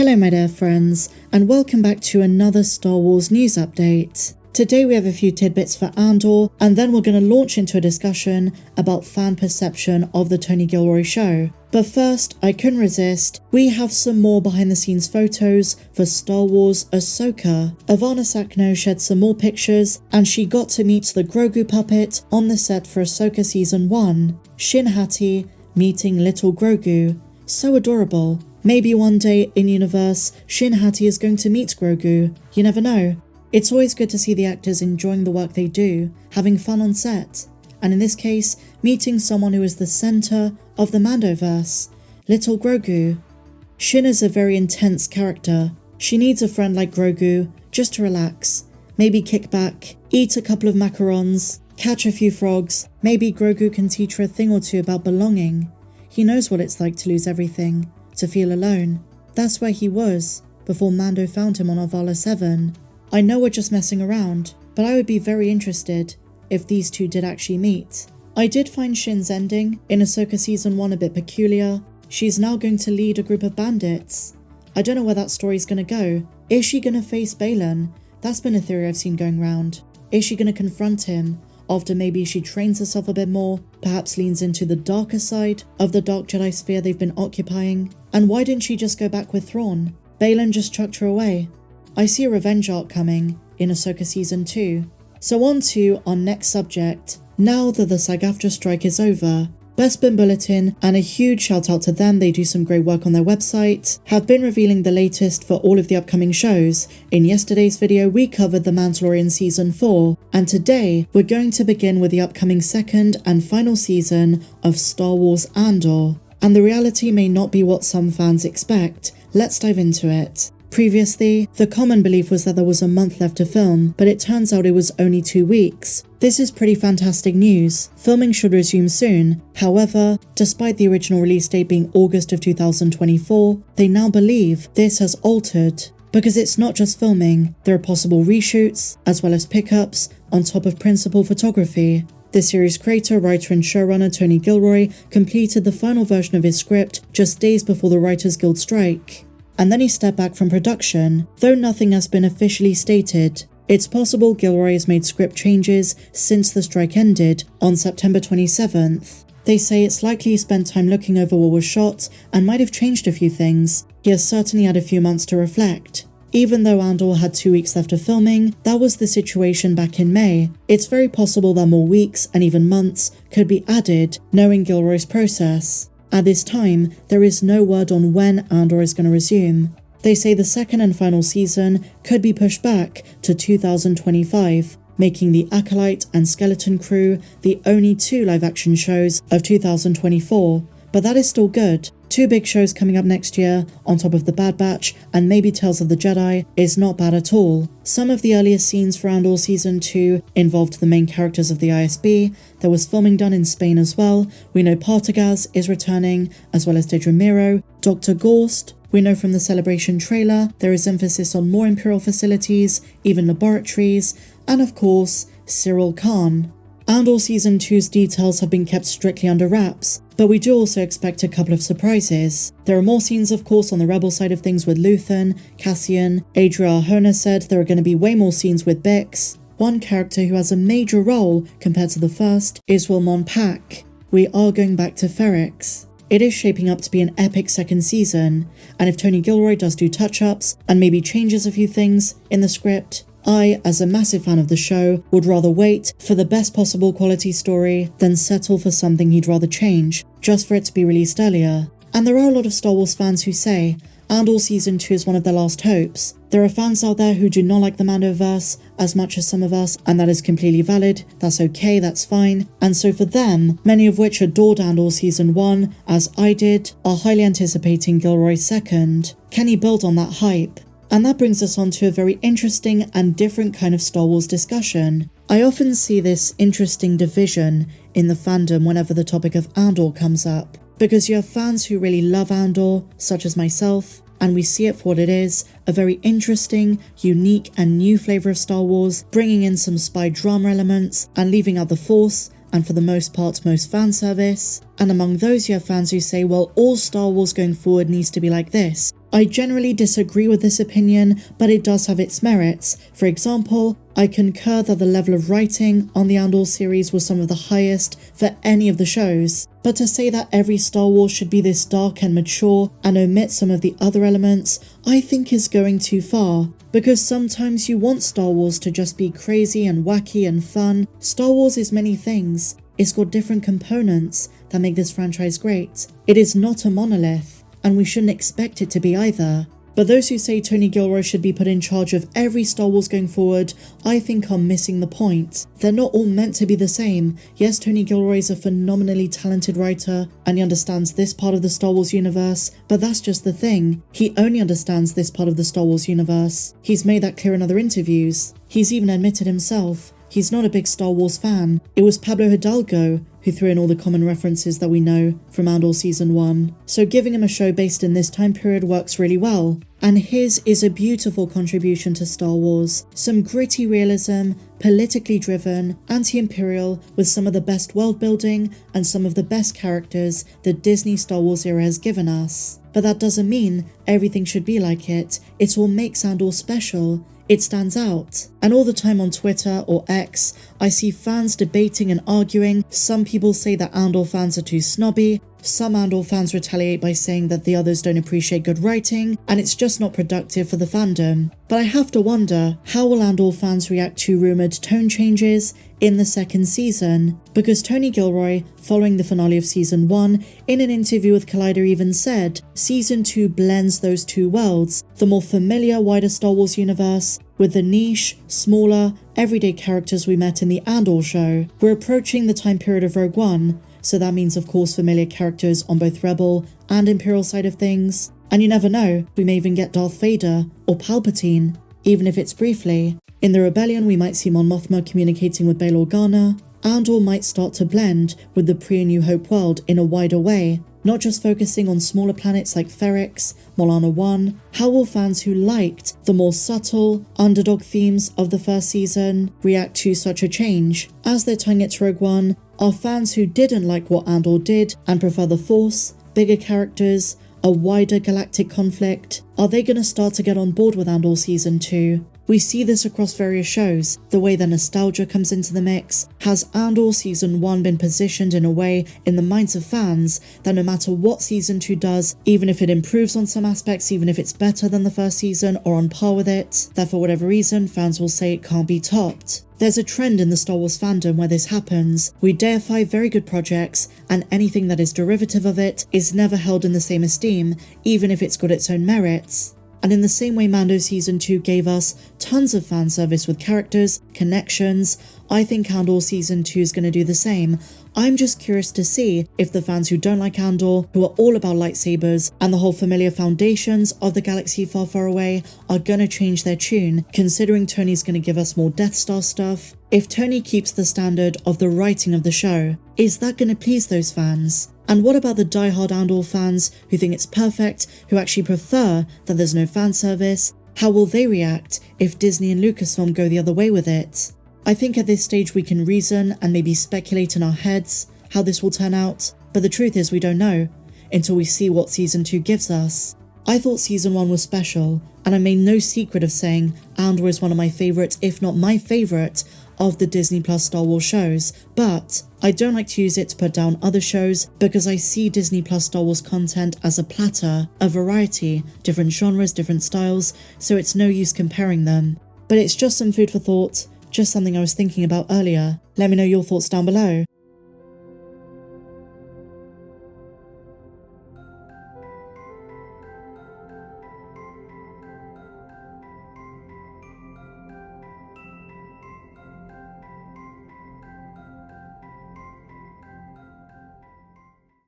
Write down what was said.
Hello my dear friends, and welcome back to another Star Wars news update. Today we have a few tidbits for Andor, and then we're going to launch into a discussion about fan perception of the Tony Gilroy show. But first, I couldn't resist, we have some more behind the scenes photos for Star Wars Ahsoka. Ivana Sakno shared some more pictures, and she got to meet the Grogu puppet on the set for Ahsoka Season 1. Shin Hati meeting little Grogu. So adorable. Maybe one day in universe, Shin Hati is going to meet Grogu. You never know. It's always good to see the actors enjoying the work they do, having fun on set, and in this case, meeting someone who is the centre of the Mandoverse, little Grogu. Shin is a very intense character. She needs a friend like Grogu just to relax, maybe kick back, eat a couple of macarons, catch a few frogs. Maybe Grogu can teach her a thing or two about belonging. He knows what it's like to lose everything, to feel alone. That's where he was before Mando found him on Avala 7. I know we're just messing around, but I would be very interested if these two did actually meet. I did find Shin's ending in Ahsoka Season 1 a bit peculiar. She's now going to lead a group of bandits. I don't know where that story's going to go. Is she going to face Baylan? That's been a theory I've seen going round. Is she going to confront him after maybe she trains herself a bit more, perhaps leans into the darker side of the Dark Jedi sphere they've been occupying? And why didn't she just go back with Thrawn? Baylan just chucked her away. I see a revenge arc coming in Ahsoka Season 2. So on to our next subject. Now that the SAG-AFTRA strike is over, Bespin Bulletin, and a huge shout out to them, they do some great work on their website, have been revealing the latest for all of the upcoming shows. In yesterday's video we covered The Mandalorian Season 4, and today we're going to begin with the upcoming second and final season of Star Wars Andor. And the reality may not be what some fans expect. Let's dive into it. Previously, the common belief was that there was a month left to film, but it turns out it was only 2 weeks. This is pretty fantastic news. Filming should resume soon. However, despite the original release date being August of 2024, they now believe this has altered. Because it's not just filming, there are possible reshoots, as well as pickups, on top of principal photography. The series creator, writer and showrunner Tony Gilroy completed the final version of his script just days before the Writers Guild strike. And then he stepped back from production, though nothing has been officially stated. It's possible Gilroy has made script changes since the strike ended on September 27th. They say it's likely he spent time looking over what was shot and might have changed a few things. He has certainly had a few months to reflect. Even though Andor had 2 weeks left of filming, that was the situation back in May. It's very possible that more weeks and even months could be added, knowing Gilroy's process. At this time, there is no word on when Andor is going to resume. They say the second and final season could be pushed back to 2025, making the Acolyte and Skeleton Crew the only 2 live-action shows of 2024. But that is still good. 2 big shows coming up next year, on top of The Bad Batch and maybe Tales of the Jedi, is not bad at all. Some of the earliest scenes for Andor Season 2 involved the main characters of the ISB. There was filming done in Spain as well. We know Partagaz is returning, as well as Dedra Miro, Dr. Gorst. We know from the Celebration trailer there is emphasis on more Imperial facilities, even laboratories, and of course, Cyril Khan. Andor Season 2's details have been kept strictly under wraps, but we do also expect a couple of surprises. There are more scenes of course on the Rebel side of things with Luthen, Cassian. Adria Arjona said there are going to be way more scenes with Bix. One character who has a major role compared to the first is Wilmon Pack. We are going back to Ferrix. It is shaping up to be an epic second season, and if Tony Gilroy does do touch-ups and maybe changes a few things in the script, I, as a massive fan of the show, would rather wait for the best possible quality story than settle for something he'd rather change, just for it to be released earlier. And there are a lot of Star Wars fans who say Andor Season 2 is one of their last hopes. There are fans out there who do not like the Mandoverse as much as some of us, and that is completely valid. That's okay, that's fine. And so for them, many of which adored Andor Season 1, as I did, are highly anticipating Gilroy's second. Can he build on that hype? And that brings us on to a very interesting and different kind of Star Wars discussion. I often see this interesting division in the fandom whenever the topic of Andor comes up, because you have fans who really love Andor, such as myself, and we see it for what it is, a very interesting, unique and new flavour of Star Wars, bringing in some spy drama elements and leaving out the Force, and for the most part most fan service. And among those you have fans who say, well, all Star Wars going forward needs to be like this. I generally disagree with this opinion, but it does have its merits. For example, I concur that the level of writing on the Andor series was some of the highest for any of the shows. But to say that every Star Wars should be this dark and mature and omit some of the other elements, I think is going too far. Because sometimes you want Star Wars to just be crazy and wacky and fun. Star Wars is many things. It's got different components that make this franchise great. It is not a monolith, and we shouldn't expect it to be either. But those who say Tony Gilroy should be put in charge of every Star Wars going forward, I think are missing the point. They're not all meant to be the same. Yes, Tony Gilroy is a phenomenally talented writer, and he understands this part of the Star Wars universe, but that's just the thing. He only understands this part of the Star Wars universe. He's made that clear in other interviews. He's even admitted himself he's not a big Star Wars fan. It was Pablo Hidalgo who threw in all the common references that we know from Andor Season 1. So giving him a show based in this time period works really well. And his is a beautiful contribution to Star Wars. Some gritty realism, politically driven, anti-imperial, with some of the best world building and some of the best characters the Disney Star Wars era has given us. But that doesn't mean everything should be like it. It's what makes Andor special. It stands out. And all the time on Twitter or X, I see fans debating and arguing. Some people say that Andor fans are too snobby. Some Andor fans retaliate by saying that the others don't appreciate good writing, and it's just not productive for the fandom. But I have to wonder, how will Andor fans react to rumoured tone changes in the second season? Because Tony Gilroy, following the finale of Season 1, in an interview with Collider even said, Season 2 blends those two worlds, the more familiar, wider Star Wars universe, with the niche, smaller, everyday characters we met in the Andor show. We're approaching the time period of Rogue One, so that means of course familiar characters on both Rebel and Imperial side of things. And you never know, we may even get Darth Vader or Palpatine, even if it's briefly. In the Rebellion we might see Mon Mothma communicating with Bail Organa. Andor might start to blend with the pre-A New Hope world in a wider way, not just focusing on smaller planets like Ferrix, Molana 1. How will fans who liked the more subtle, underdog themes of the first season react to such a change? As they're tying it to Rogue One, are fans who didn't like what Andor did and prefer the Force, bigger characters, a wider galactic conflict, are they going to start to get on board with Andor Season 2? We see this across various shows. The way that nostalgia comes into the mix. Has Andor Season 1 been positioned in a way in the minds of fans that no matter what Season 2 does, even if it improves on some aspects, even if it's better than the first season or on par with it, that for whatever reason fans will say it can't be topped? There's a trend in the Star Wars fandom where this happens. We deify very good projects, and anything that is derivative of it is never held in the same esteem, even if it's got its own merits. And in the same way Mando Season 2 gave us tons of fan service with characters, connections, I think Andor Season 2 is going to do the same. I'm just curious to see if the fans who don't like Andor, who are all about lightsabers and the whole familiar foundations of the galaxy far, far away, are going to change their tune, considering Tony's going to give us more Death Star stuff. If Tony keeps the standard of the writing of the show, is that going to please those fans? And what about the die-hard Andor fans who think it's perfect, who actually prefer that there's no fan service? How will they react if Disney and Lucasfilm go the other way with it? I think at this stage we can reason and maybe speculate in our heads how this will turn out, but the truth is we don't know until we see what Season 2 gives us. I thought Season 1 was special, and I made no secret of saying Andor is one of my favourites, if not my favourite, of the Disney Plus Star Wars shows, but I don't like to use it to put down other shows because I see Disney Plus Star Wars content as a platter, a variety, different genres, different styles, so it's no use comparing them. But it's just some food for thought, just something I was thinking about earlier. Let me know your thoughts down below.